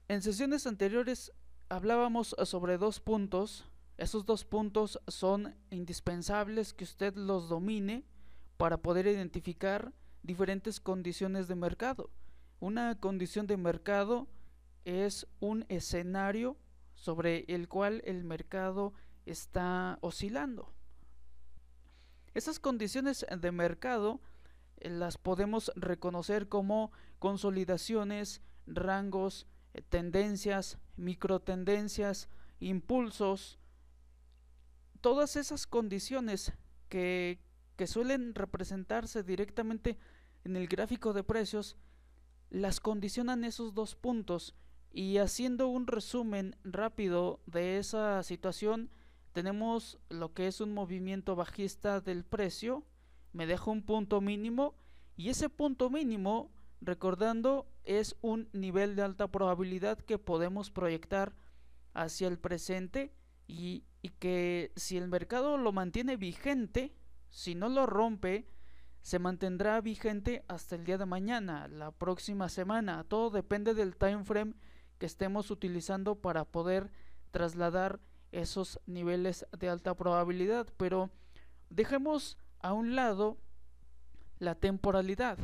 En sesiones anteriores hablábamos sobre dos puntos. Esos dos puntos son indispensables que usted los domine para poder identificar diferentes condiciones de mercado. Una condición de mercado es un escenario sobre el cual el mercado está oscilando. Esas condiciones de mercado las podemos reconocer como consolidaciones, rangos, tendencias, microtendencias, impulsos, todas esas condiciones que suelen representarse directamente en el gráfico de precios, las condicionan esos dos puntos. Y haciendo un resumen rápido de esa situación, tenemos lo que es un movimiento bajista del precio, me deja un punto mínimo, y ese punto mínimo, recordando, es un nivel de alta probabilidad que podemos proyectar hacia el presente y que si el mercado lo mantiene vigente, si no lo rompe, se mantendrá vigente hasta el día de mañana, la próxima semana. Todo depende del time frame que estemos utilizando para poder trasladar esos niveles de alta probabilidad. Pero dejemos a un lado la temporalidad.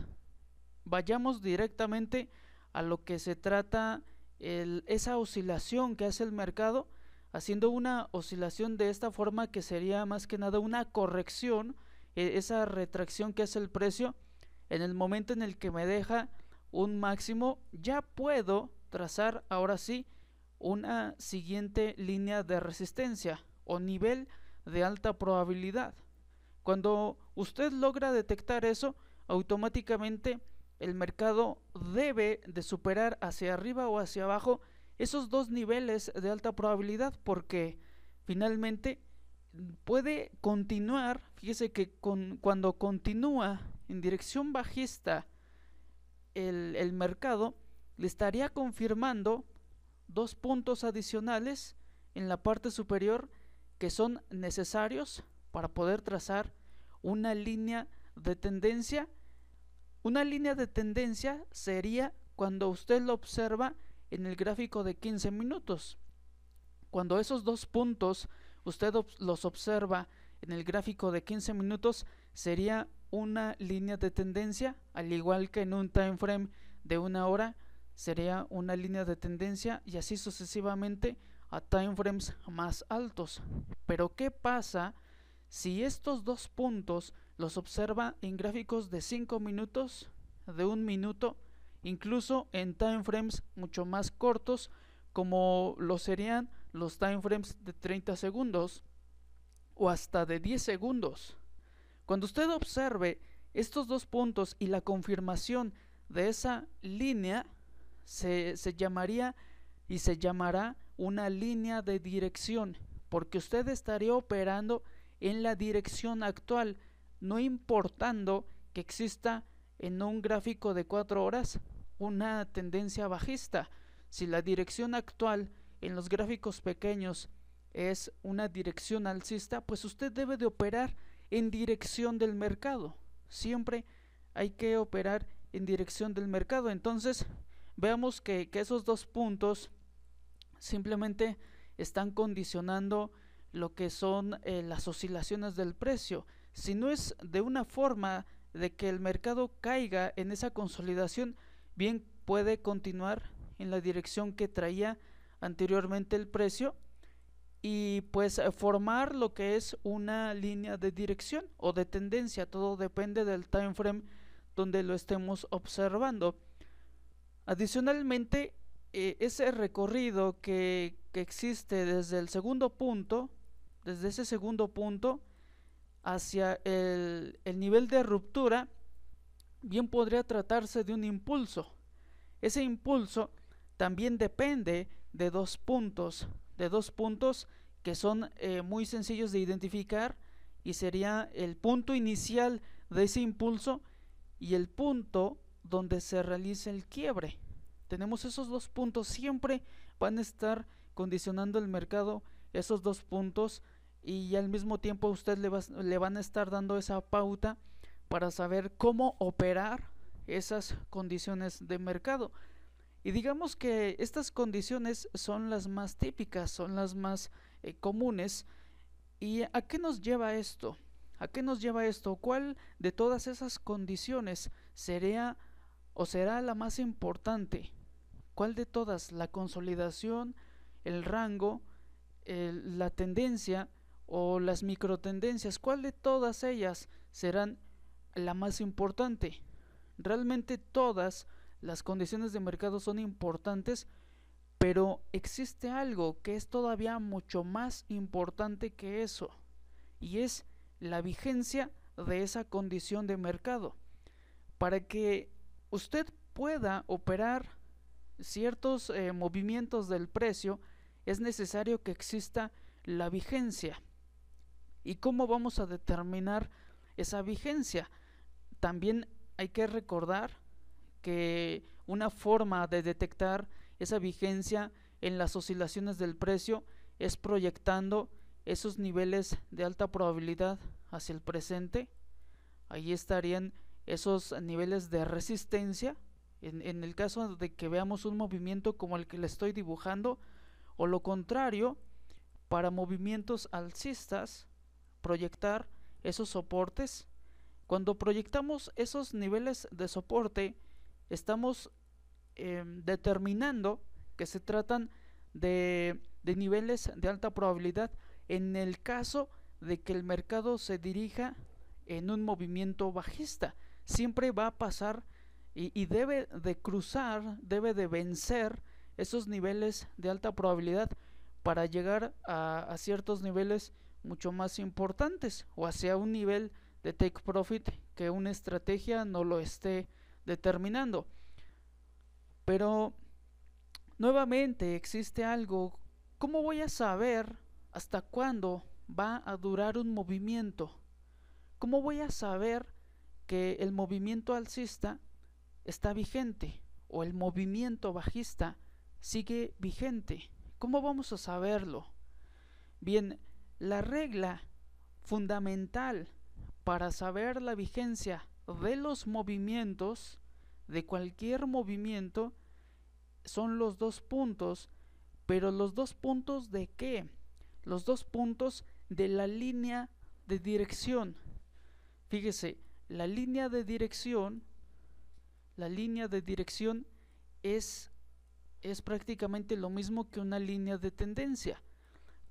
Vayamos directamente a lo que se trata esa oscilación que hace el mercado, haciendo una oscilación de esta forma que sería más que nada una corrección, esa retracción que hace el precio. En el momento en el que me deja un máximo, ya puedo trazar ahora sí una siguiente línea de resistencia o nivel de alta probabilidad. Cuando usted logra detectar eso, automáticamente el mercado debe de superar hacia arriba o hacia abajo esos dos niveles de alta probabilidad, porque finalmente puede continuar. Fíjese que cuando continúa en dirección bajista el mercado, le estaría confirmando dos puntos adicionales en la parte superior que son necesarios para poder trazar una línea de tendencia. Una línea de tendencia sería cuando usted lo observa en el gráfico de 15 minutos. Cuando esos dos puntos usted los observa en el gráfico de 15 minutos, sería una línea de tendencia, al igual que en un time frame de una hora sería una línea de tendencia, y así sucesivamente a time frames más altos. Pero ¿qué pasa si estos dos puntos los observa en gráficos de 5 minutos, de 1 minuto, incluso en time frames mucho más cortos, como lo serían los time frames de 30 segundos o hasta de 10 segundos? Cuando usted observe estos dos puntos y la confirmación de esa línea, se llamaría y se llamará una línea de dirección, porque usted estaría operando en la dirección actual, no importando que exista en un gráfico de 4 horas una tendencia bajista. Si la dirección actual en los gráficos pequeños es una dirección alcista, pues usted debe de operar en dirección del mercado. Siempre hay que operar en dirección del mercado. Entonces veamos que esos dos puntos simplemente están condicionando lo que son las oscilaciones del precio. Si no es de una forma de que el mercado caiga en esa consolidación, bien puede continuar en la dirección que traía anteriormente el precio y pues formar lo que es una línea de dirección o de tendencia. Todo depende del time frame donde lo estemos observando. Adicionalmente, ese recorrido que existe desde el segundo punto, desde ese segundo punto hacia el nivel de ruptura, bien podría tratarse de un impulso. Ese impulso también depende de dos puntos que son muy sencillos de identificar, y sería el punto inicial de ese impulso y el punto donde se realiza el quiebre. Tenemos esos dos puntos, siempre van a estar condicionando el mercado esos dos puntos, y al mismo tiempo a usted le van a estar dando esa pauta para saber cómo operar esas condiciones de mercado. Y digamos que estas condiciones son las más típicas, son las más comunes. ¿Y a qué nos lleva esto? ¿A qué nos lleva esto? ¿Cuál de todas esas condiciones sería o será la más importante? ¿Cuál de todas? ¿La consolidación, el rango, la tendencia o las microtendencias? ¿Cuál de todas ellas serán la más importante? Realmente todas las condiciones de mercado son importantes, pero existe algo que es todavía mucho más importante que eso, y es la vigencia de esa condición de mercado. Para que usted pueda operar ciertos movimientos del precio, es necesario que exista la vigencia. ¿Y cómo vamos a determinar esa vigencia? También hay que recordar que una forma de detectar esa vigencia en las oscilaciones del precio es proyectando esos niveles de alta probabilidad hacia el presente. Ahí estarían esos niveles de resistencia en el caso de que veamos un movimiento como el que le estoy dibujando, o lo contrario, para movimientos alcistas, proyectar esos soportes. Cuando proyectamos esos niveles de soporte, estamos determinando que se tratan de niveles de alta probabilidad en el caso de que el mercado se dirija en un movimiento bajista. Siempre va a pasar y debe de cruzar, debe de vencer esos niveles de alta probabilidad para llegar a ciertos niveles mucho más importantes, o hacia un nivel de take profit que una estrategia no lo esté determinando. Pero nuevamente existe algo. ¿Cómo voy a saber hasta cuándo va a durar un movimiento? ¿Cómo voy a saber que el movimiento alcista está vigente o el movimiento bajista sigue vigente? ¿Cómo vamos a saberlo? Bien, la regla fundamental para saber la vigencia de los movimientos, de cualquier movimiento, son los 2 puntos. ¿Pero los 2 puntos de qué? Los 2 puntos de la línea de dirección. Fíjese, la línea de dirección es prácticamente lo mismo que una línea de tendencia,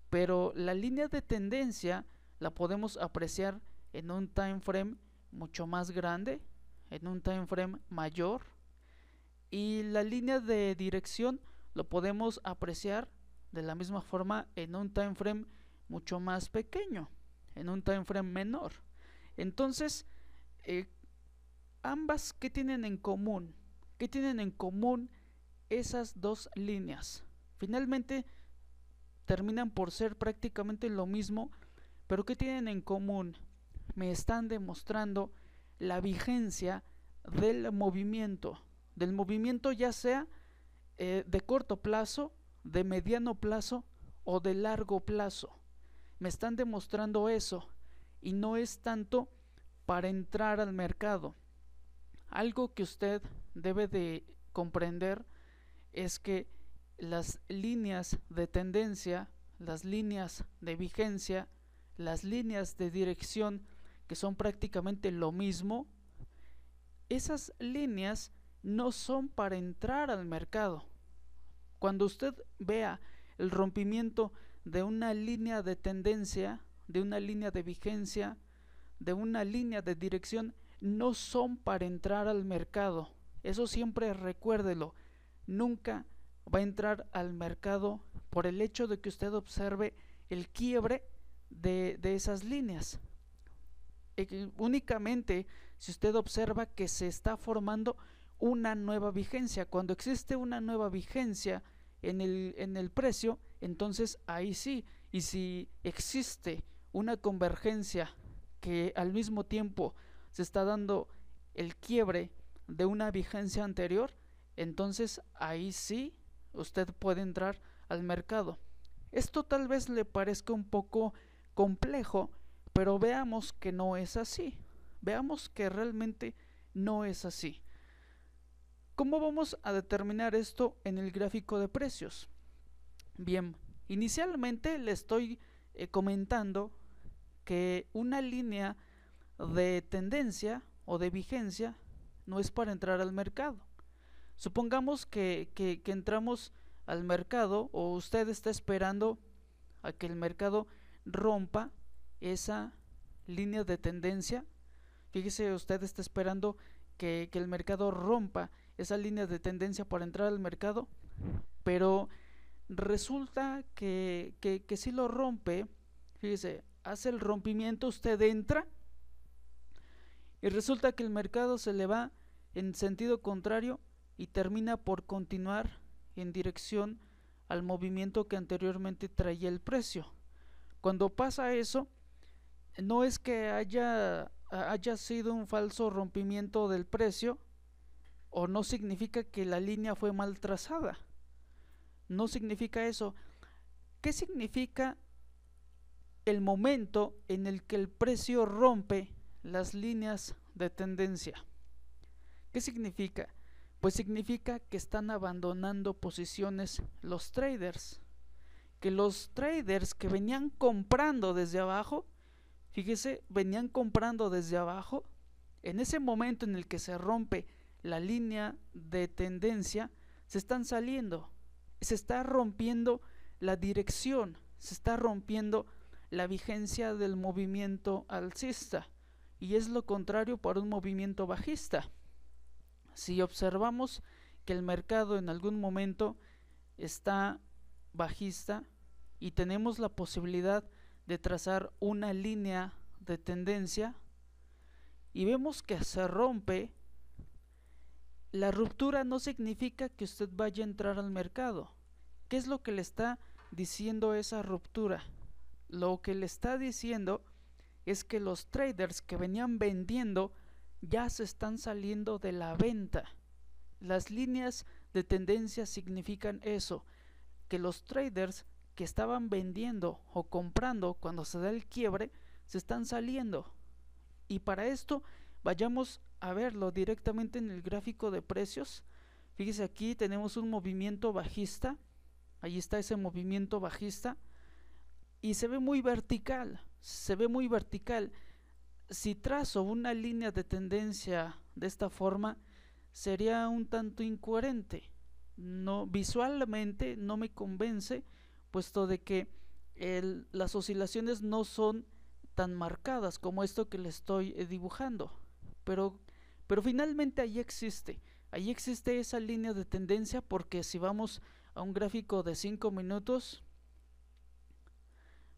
pero la línea de tendencia la podemos apreciar en un time frame mucho más grande, en un time frame mayor, y la línea de dirección lo podemos apreciar de la misma forma en un time frame mucho más pequeño, en un time frame menor. Entonces, ambas, ¿qué tienen en común? ¿Qué tienen en común esas dos líneas? Finalmente terminan por ser prácticamente lo mismo, pero ¿qué tienen en común? Me están demostrando la vigencia del movimiento ya sea de corto plazo, de mediano plazo o de largo plazo. Me están demostrando eso, y no es tanto para entrar al mercado. Algo que usted debe de comprender es que las líneas de tendencia, las líneas de vigencia, las líneas de dirección, que son prácticamente lo mismo, esas líneas no son para entrar al mercado. Cuando usted vea el rompimiento de una línea de tendencia, de una línea de vigencia, de una línea de dirección, no son para entrar al mercado. Eso siempre recuérdelo. Nunca va a entrar al mercado por el hecho de que usted observe el quiebre de esas líneas. Únicamente si usted observa que se está formando una nueva vigencia. Cuando existe una nueva vigencia en el precio, entonces ahí sí. Y si existe una convergencia que al mismo tiempo se está dando el quiebre de una vigencia anterior, entonces ahí sí usted puede entrar al mercado. Esto tal vez le parezca un poco complejo, pero veamos que no es así. Veamos que realmente no es así. ¿Cómo vamos a determinar esto en el gráfico de precios? Bien, inicialmente le estoy comentando que una línea de tendencia o de vigencia no es para entrar al mercado. Supongamos que entramos al mercado, o usted está esperando a que el mercado rompa esa línea de tendencia. Fíjese, usted está esperando que el mercado rompa esa línea de tendencia para entrar al mercado, pero resulta que si lo rompe. Fíjese, hace el rompimiento, usted entra y resulta que el mercado se le va en sentido contrario y termina por continuar en dirección al movimiento que anteriormente traía el precio. Cuando pasa eso, no es que haya sido un falso rompimiento del precio, o no significa que la línea fue mal trazada. No significa eso. ¿Qué significa el momento en el que el precio rompe las líneas de tendencia? ¿Qué significa? Pues significa que están abandonando posiciones los traders. Que los traders que venían comprando desde abajo, fíjese, venían comprando desde abajo, en ese momento en el que se rompe la línea de tendencia, se están saliendo. Se está rompiendo la dirección, se está rompiendo la vigencia del movimiento alcista, y es lo contrario para un movimiento bajista. Si observamos que el mercado en algún momento está bajista y tenemos la posibilidad de trazar una línea de tendencia y vemos que se rompe, la ruptura no significa que usted vaya a entrar al mercado. ¿Qué es lo que le está diciendo esa ruptura? Lo que le está diciendo es que los traders que venían vendiendo ya se están saliendo de la venta. Las líneas de tendencia significan eso, que los traders que estaban vendiendo o comprando cuando se da el quiebre se están saliendo. Y para esto vayamos a verlo directamente en el gráfico de precios. Fíjese, aquí tenemos un movimiento bajista, ahí está ese movimiento bajista y se ve muy vertical, Si trazo una línea de tendencia de esta forma, sería un tanto incoherente. No, visualmente no me convence, puesto de que las oscilaciones no son tan marcadas como esto que le estoy dibujando. Pero finalmente ahí existe esa línea de tendencia, porque si vamos a un gráfico de 5 minutos,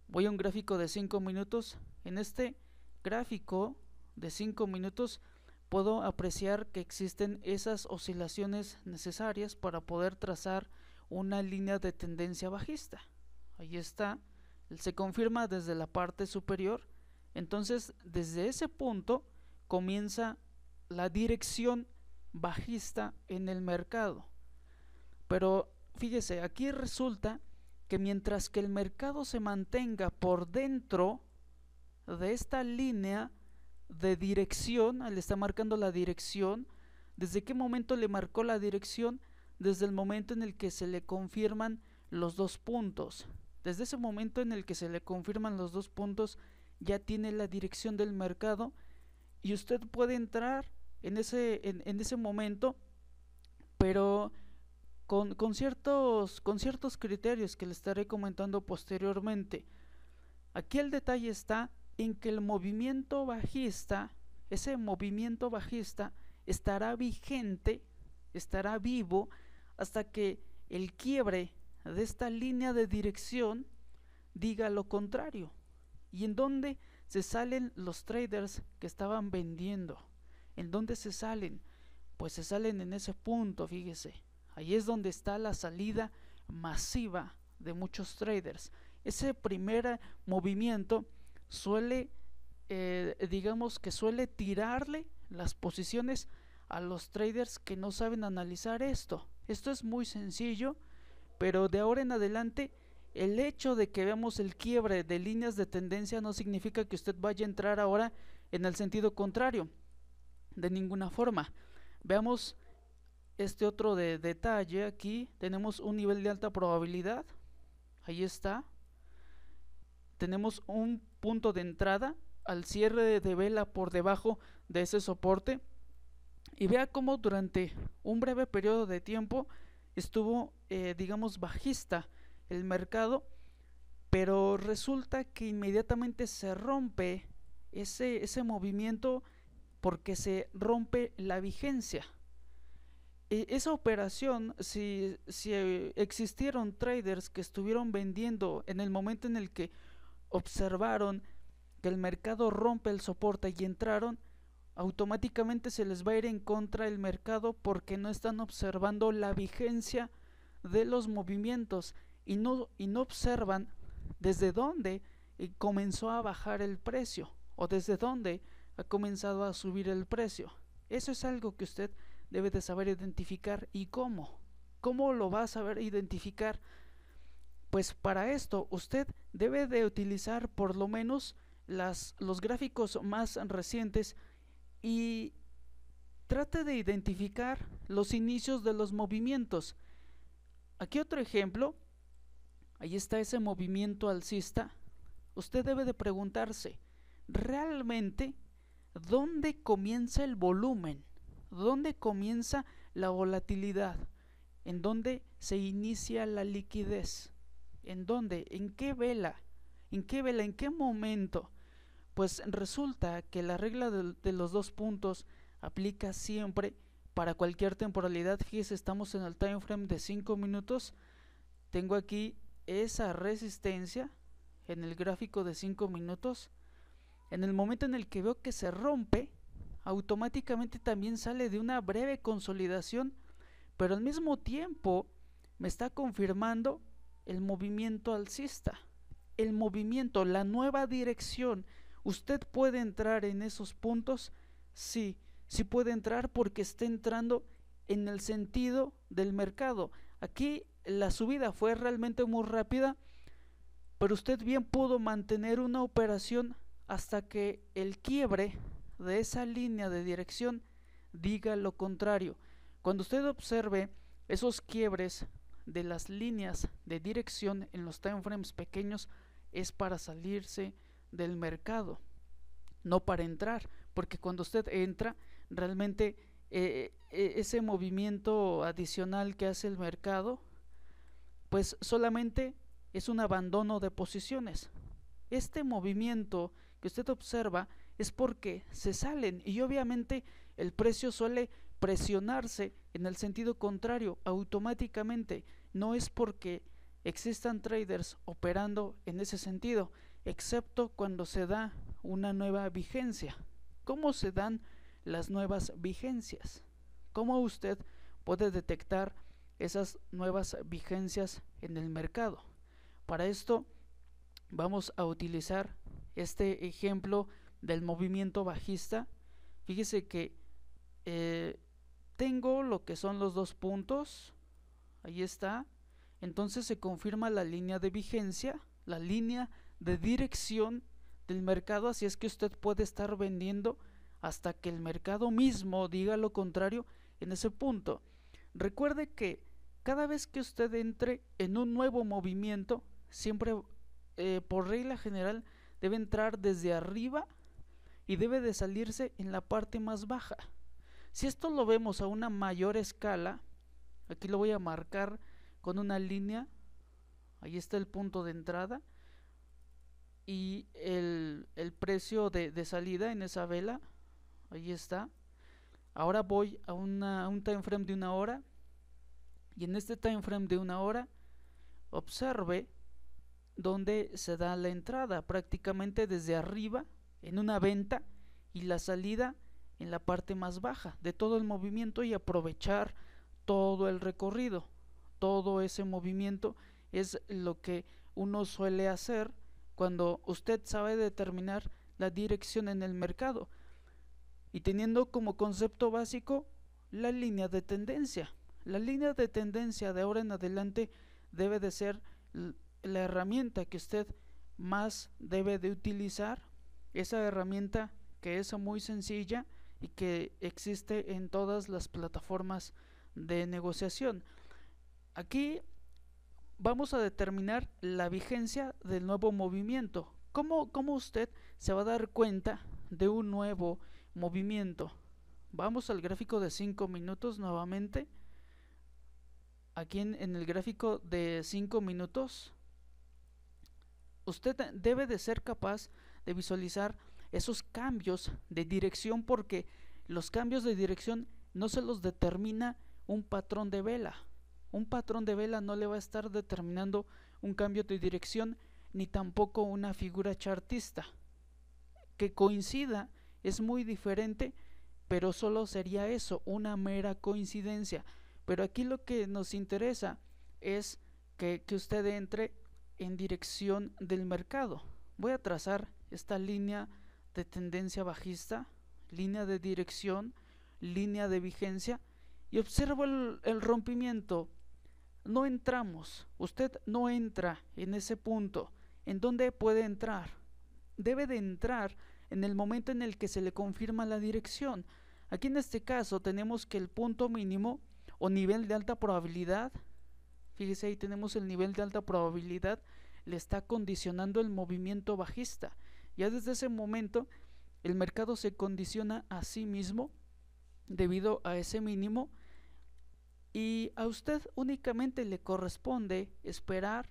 voy a un gráfico de 5 minutos, en este gráfico de 5 minutos puedo apreciar que existen esas oscilaciones necesarias para poder trazar una línea de tendencia bajista. Ahí está, se confirma desde la parte superior. Entonces, desde ese punto comienza la dirección bajista en el mercado. Pero fíjese, aquí resulta que mientras que el mercado se mantenga por dentro de esta línea de dirección, le está marcando la dirección. ¿Desde qué momento le marcó la dirección? Desde el momento en el que se le confirman los dos puntos. Desde ese momento en el que se le confirman los dos puntos, ya tiene la dirección del mercado y usted puede entrar en ese momento, pero con ciertos criterios que le estaré comentando posteriormente. Aquí el detalle está en que el movimiento bajista, ese movimiento bajista estará vigente, estará vivo hasta que el quiebre de esta línea de dirección diga lo contrario. ¿Y en dónde se salen los traders que estaban vendiendo? ¿En dónde se salen? Pues se salen en ese punto, fíjese. Ahí es donde está la salida masiva de muchos traders. Ese primer movimiento suele, digamos que suele tirarle las posiciones a los traders que no saben analizar esto. Esto es muy sencillo, pero de ahora en adelante el hecho de que veamos el quiebre de líneas de tendencia no significa que usted vaya a entrar ahora en el sentido contrario, de ninguna forma. Veamos este otro detalle aquí. Tenemos un nivel de alta probabilidad, ahí está. Tenemos un punto de entrada al cierre de vela por debajo de ese soporte, y vea cómo durante un breve periodo de tiempo estuvo digamos bajista el mercado, pero resulta que inmediatamente se rompe ese movimiento porque se rompe la vigencia. Esa operación, si existieron traders que estuvieron vendiendo en el momento en el que observaron que el mercado rompe el soporte y entraron, automáticamente se les va a ir en contra el mercado porque no están observando la vigencia de los movimientos y no observan desde dónde comenzó a bajar el precio o desde dónde ha comenzado a subir el precio. Eso es algo que usted debe de saber identificar. ¿Y cómo? ¿Cómo lo va a saber identificar? Pues para esto usted debe de utilizar por lo menos los gráficos más recientes y trate de identificar los inicios de los movimientos. Aquí otro ejemplo, ahí está ese movimiento alcista. Usted debe de preguntarse, ¿realmente dónde comienza el volumen? ¿Dónde comienza la volatilidad? ¿En dónde se inicia la liquidez? ¿En dónde? ¿En qué vela? ¿En qué vela? ¿En qué momento? Pues resulta que la regla de los 2 puntos aplica siempre para cualquier temporalidad. Fíjese, estamos en el time frame de 5 minutos. Tengo aquí esa resistencia en el gráfico de 5 minutos. En el momento en el que veo que se rompe, automáticamente también sale de una breve consolidación, pero al mismo tiempo me está confirmando el movimiento alcista, el movimiento, la nueva dirección. ¿Usted puede entrar en esos puntos? Sí, sí puede entrar porque está entrando en el sentido del mercado. Aquí la subida fue realmente muy rápida, pero usted bien pudo mantener una operación hasta que el quiebre de esa línea de dirección diga lo contrario. Cuando usted observe esos quiebres de las líneas de dirección en los time frames pequeños, es para salirse del mercado, no para entrar, porque cuando usted entra, realmente ese movimiento adicional que hace el mercado, pues solamente es un abandono de posiciones. Este movimiento que usted observa es porque se salen, y obviamente el precio suele presionarse en el sentido contrario automáticamente. No es porque existan traders operando en ese sentido, excepto cuando se da una nueva vigencia. ¿Cómo se dan las nuevas vigencias? ¿Cómo usted puede detectar esas nuevas vigencias en el mercado? Para esto vamos a utilizar este ejemplo del movimiento bajista. Fíjese que tengo lo que son los 2 puntos, ahí está. Entonces se confirma la línea de vigencia, la línea de dirección del mercado, así es que usted puede estar vendiendo hasta que el mercado mismo diga lo contrario en ese punto. Recuerde que cada vez que usted entre en un nuevo movimiento, siempre por regla general debe entrar desde arriba y debe de salirse en la parte más baja. Si esto lo vemos a una mayor escala, aquí lo voy a marcar con una línea, ahí está el punto de entrada y el precio de salida en esa vela, ahí está. Ahora voy a un time frame de 1 hora, y en este time frame de 1 hora observe donde se da la entrada, prácticamente desde arriba en una venta, y la salida en la parte más baja de todo el movimiento, y aprovechar todo el recorrido, todo ese movimiento. Es lo que uno suele hacer cuando usted sabe determinar la dirección en el mercado y teniendo como concepto básico la línea de tendencia. La línea de tendencia de ahora en adelante debe de ser la herramienta que usted más debe de utilizar, esa herramienta que es muy sencilla y que existe en todas las plataformas de negociación. Aquí vamos a determinar la vigencia del nuevo movimiento. ¿Cómo usted se va a dar cuenta de un nuevo movimiento? Vamos al gráfico de 5 minutos nuevamente. Aquí en el gráfico de 5 minutos, usted debe de ser capaz de visualizar esos cambios de dirección, porque los cambios de dirección no se los determina un patrón de vela. Un patrón de vela no le va a estar determinando un cambio de dirección, ni tampoco una figura chartista. Que coincida es muy diferente, pero solo sería eso, una mera coincidencia. Pero aquí lo que nos interesa es que usted entre en dirección del mercado. Voy a trazar esta línea de tendencia bajista, línea de dirección, línea de vigencia, y observo el rompimiento. No entramos, usted no entra en ese punto. ¿En dónde puede entrar? Debe de entrar en el momento en el que se le confirma la dirección. Aquí en este caso tenemos que el punto mínimo o nivel de alta probabilidad, fíjese, ahí tenemos el nivel de alta probabilidad, le está condicionando el movimiento bajista. Ya desde ese momento el mercado se condiciona a sí mismo debido a ese mínimo, y a usted únicamente le corresponde esperar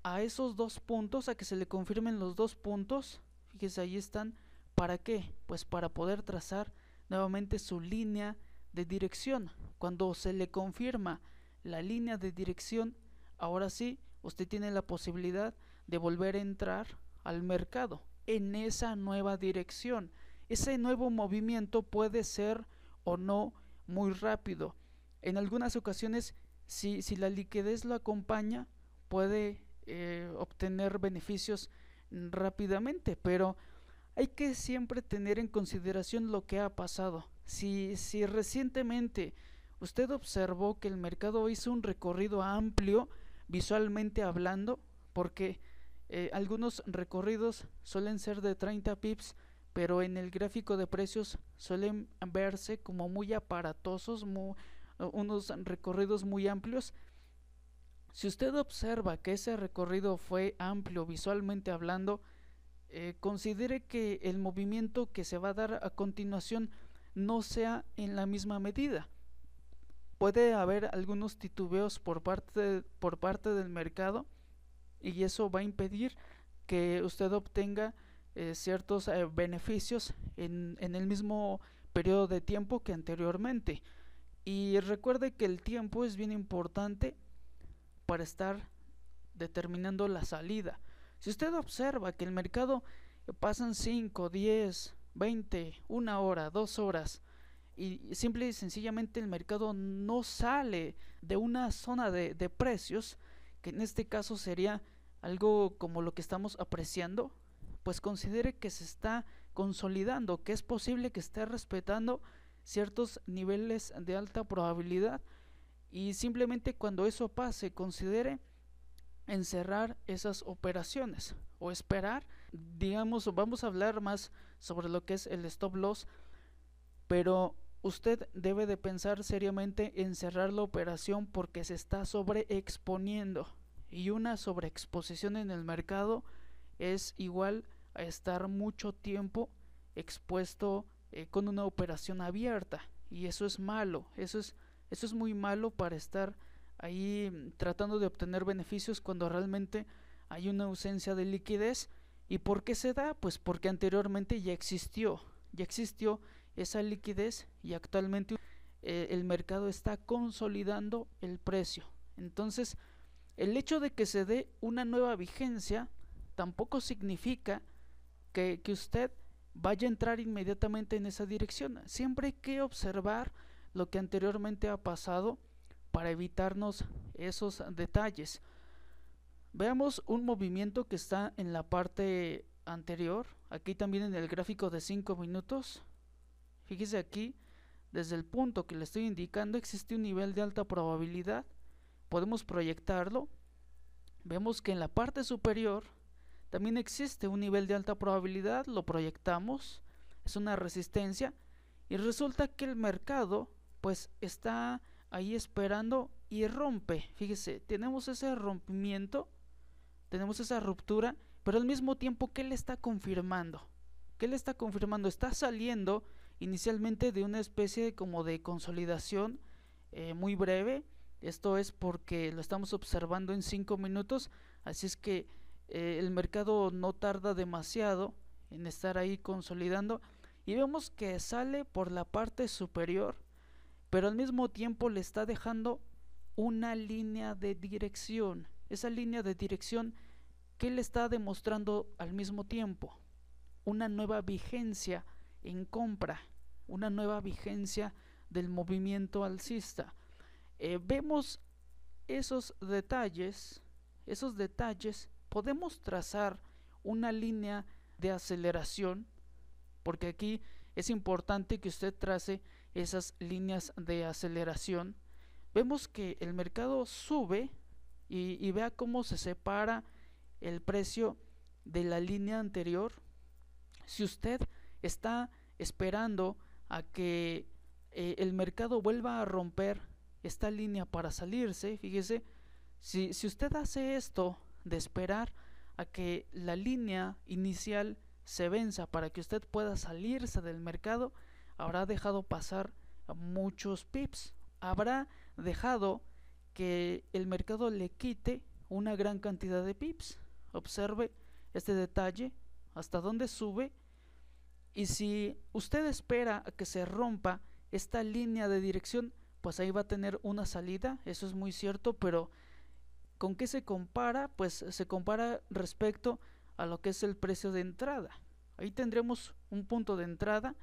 a esos 2 puntos, a que se le confirmen los 2 puntos. Fíjese, ahí están. ¿Para qué? Pues para poder trazar nuevamente su línea de dirección. Cuando se le confirma la línea de dirección, ahora sí, usted tiene la posibilidad de volver a entrar al mercado en esa nueva dirección. Ese nuevo movimiento puede ser o no muy rápido. En algunas ocasiones, si la liquidez lo acompaña, puede obtener beneficios rápidamente, pero hay que siempre tener en consideración lo que ha pasado. Si recientemente usted observó que el mercado hizo un recorrido amplio visualmente hablando, porque algunos recorridos suelen ser de 30 pips, pero en el gráfico de precios suelen verse como muy aparatosos, unos recorridos muy amplios. Si usted observa que ese recorrido fue amplio visualmente hablando, considere que el movimiento que se va a dar a continuación no sea en la misma medida. Puede haber algunos titubeos por parte del mercado, y eso va a impedir que usted obtenga ciertos beneficios en el mismo periodo de tiempo que anteriormente. Y recuerde que el tiempo es bien importante para estar determinando la salida. Si usted observa que el mercado pasan 5, 10, 20, 1 hora, 2 horas, y simple y sencillamente el mercado no sale de una zona de precios, que en este caso sería algo como lo que estamos apreciando, pues considere que se está consolidando, que es posible que esté respetando ciertos niveles de alta probabilidad, y simplemente cuando eso pase, considere encerrar esas operaciones o esperar. Digamos, vamos a hablar más sobre lo que es el stop loss, pero usted debe de pensar seriamente en cerrar la operación, porque se está sobreexponiendo, y una sobreexposición en el mercado es igual a estar mucho tiempo expuesto con una operación abierta, y eso es malo. Eso es muy malo para estar ahí tratando de obtener beneficios cuando realmente hay una ausencia de liquidez. ¿Y por qué se da? Pues porque anteriormente ya existió esa liquidez, y actualmente el mercado está consolidando el precio. Entonces, el hecho de que se dé una nueva vigencia tampoco significa que usted vaya a entrar inmediatamente en esa dirección. Siempre hay que observar lo que anteriormente ha pasado para evitarnos esos detalles. Veamos un movimiento que está en la parte anterior, aquí también en el gráfico de 5 minutos. Fíjese aquí, desde el punto que le estoy indicando existe un nivel de alta probabilidad. Podemos proyectarlo. Vemos que en la parte superior también existe un nivel de alta probabilidad, lo proyectamos, es una resistencia, y resulta que el mercado, pues está ahí esperando y rompe. Fíjese, tenemos ese rompimiento, tenemos esa ruptura, pero al mismo tiempo, ¿qué le está confirmando? ¿Qué le está confirmando? Está saliendo inicialmente de una especie como de consolidación muy breve. Esto es porque lo estamos observando en 5 minutos, así es que el mercado no tarda demasiado en estar ahí consolidando, y vemos que sale por la parte superior, pero al mismo tiempo le está dejando una línea de dirección. Esa línea de dirección, ¿qué le está demostrando al mismo tiempo? Una nueva vigencia en compra, una nueva vigencia del movimiento alcista. Vemos esos detalles, podemos trazar una línea de aceleración, porque aquí es importante que usted trace esas líneas de aceleración. Vemos que el mercado sube y vea cómo se separa el precio de la línea anterior. Si usted está esperando a que el mercado vuelva a romper esta línea para salirse, fíjese, si usted hace esto de esperar a que la línea inicial se venza para que usted pueda salirse del mercado, habrá dejado pasar muchos pips, habrá dejado que el mercado le quite una gran cantidad de pips. Observe este detalle, hasta dónde sube, y si usted espera a que se rompa esta línea de dirección, pues ahí va a tener una salida, eso es muy cierto, pero ¿con qué se compara? Pues se compara respecto a lo que es el precio de entrada. Ahí tendremos un punto de entrada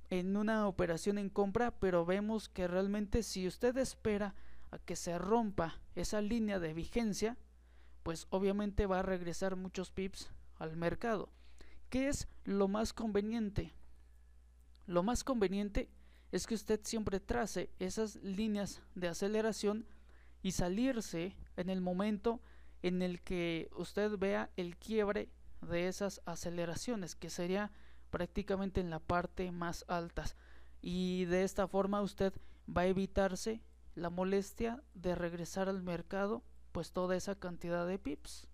en una operación en compra, pero vemos que realmente si usted espera a que se rompa esa línea de vigencia, pues obviamente va a regresar muchos pips al mercado. ¿Qué es lo más conveniente? Lo más conveniente es que usted siempre trace esas líneas de aceleración y salirse en el momento en el que usted vea el quiebre de esas aceleraciones, que sería prácticamente en la parte más altas, y de esta forma usted va a evitarse la molestia de regresar al mercado pues toda esa cantidad de pips.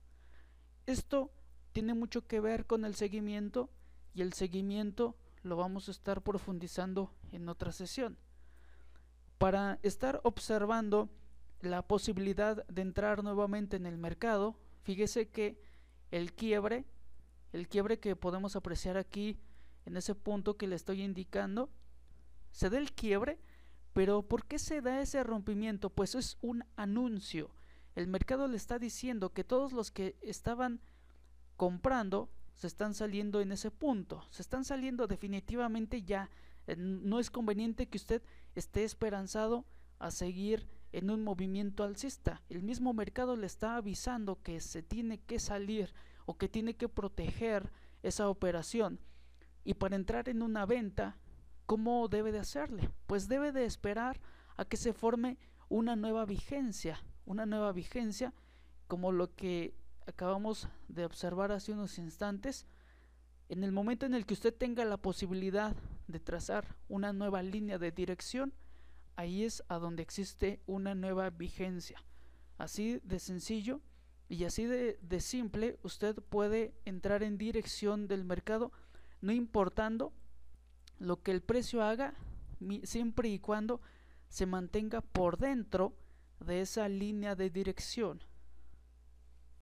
Esto tiene mucho que ver con el seguimiento, y el seguimiento lo vamos a estar profundizando en otra sesión. Para estar observando la posibilidad de entrar nuevamente en el mercado, fíjese que el quiebre que podemos apreciar aquí en ese punto que le estoy indicando, se da el quiebre, pero ¿por qué se da ese rompimiento? Pues es un anuncio. El mercado le está diciendo que todos los que estaban comprando se están saliendo en ese punto, se están saliendo definitivamente ya. No es conveniente que usted esté esperanzado a seguir en un movimiento alcista. El mismo mercado le está avisando que se tiene que salir o que tiene que proteger esa operación. Y para entrar en una venta, ¿cómo debe de hacerle? Pues debe de esperar a que se forme una nueva vigencia como lo que acabamos de observar hace unos instantes. En el momento en el que usted tenga la posibilidad de trazar una nueva línea de dirección, ahí es a donde existe una nueva vigencia. Así de sencillo y así de simple, usted puede entrar en dirección del mercado, no importando lo que el precio haga, siempre y cuando se mantenga por dentro de esa línea de dirección.